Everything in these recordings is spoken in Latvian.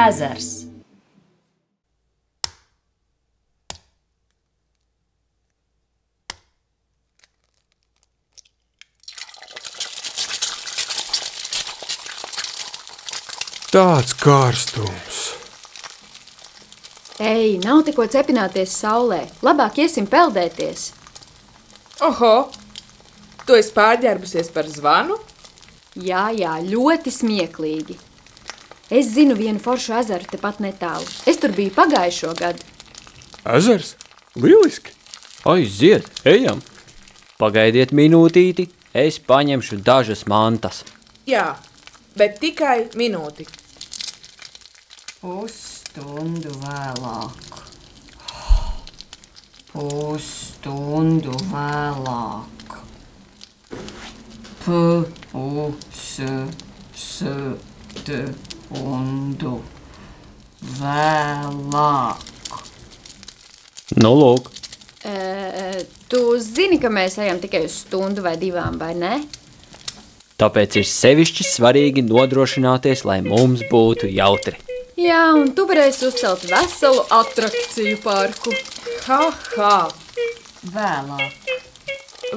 Ezers. Tāds karstums. Ei, nav tikko cepināties saulē. Labāk iesim peldēties. Oho, tu esi pārģērbusies par zvanu? Jā, ļoti smieklīgi. Es zinu vienu foršu ezeru tepat netālu. Es tur biju pagājušo gadu. Ezers? Lieliski! Aiziet, ejam! Pagaidiet minūtīti, es paņemšu dažas mantas. Jā, bet tikai minūti. Pusstundu vēlāk. Pusstundu vēlāk. Pusstundu vēlāk. Nu, lūk. Tu zini, ka mēs ejam tikai uz stundu vai divām, vai ne? Tāpēc ir sevišķi svarīgi nodrošināties, lai mums būtu jautri. Jā, un tu varēsi uzcelt veselu atrakciju parku. Ha! Vēlāk.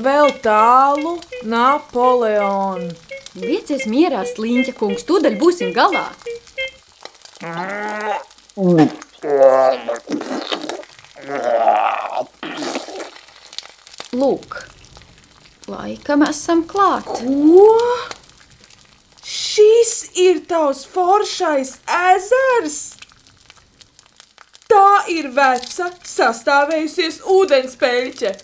Vēl tālu Napoleonu. Liecies mierā, Sliņķa kungs, tūdaļ būsim galā. Lūk, laikam esam klāt. Ko? Šis ir tavs foršais ezers? Tā ir veca, sastāvējusies ūdenspeļķe.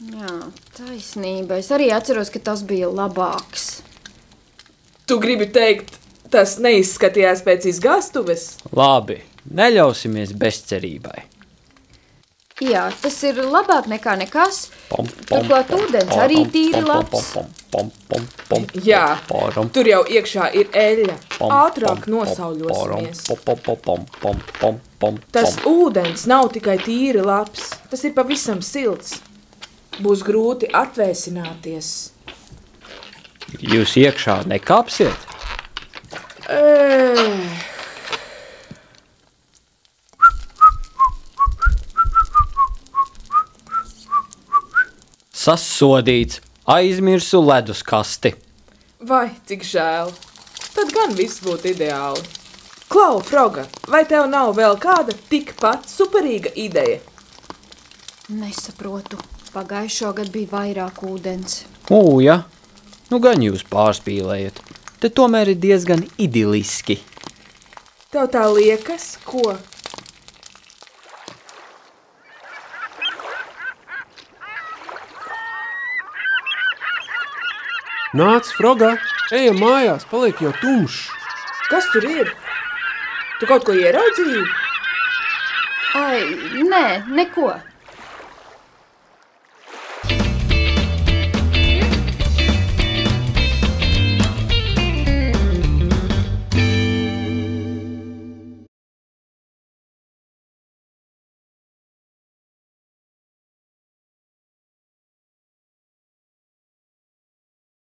Jā, taisnība. Es arī atceros, ka tas bija labāks. Tu gribi teikt, tas neizskatījās pēc izgāstuves? Labi, neļausimies bezcerībai. Jā, tas ir labāk nekā nekas. Turklāt ūdens arī tīri labs. Jā, tur jau iekšā ir eļļa. Ātrāk nosauļosimies. Tas ūdens nav tikai tīri labs, tas ir pavisam silts. Būs grūti atvēsināties. Jūs iekšā nekāpsiet? Sasodīts, aizmirsu leduskasti. Vai, cik žēl. Tad gan viss būtu ideāli. Klau, Froga, vai tev nav vēl kāda tikpat superīga ideja? Nesaprotu. Pagājušo gadu bija vairāk ūdens. Ja? Nu gan jūs pārspīlējat. Te tomēr ir diezgan idiliski. Tev tā liekas, ko? Nāc, Froga, ejam mājās, paliek jau tumšs. Kas tur ir? Tu kaut ko ieraudzīji? Ai, nē, neko.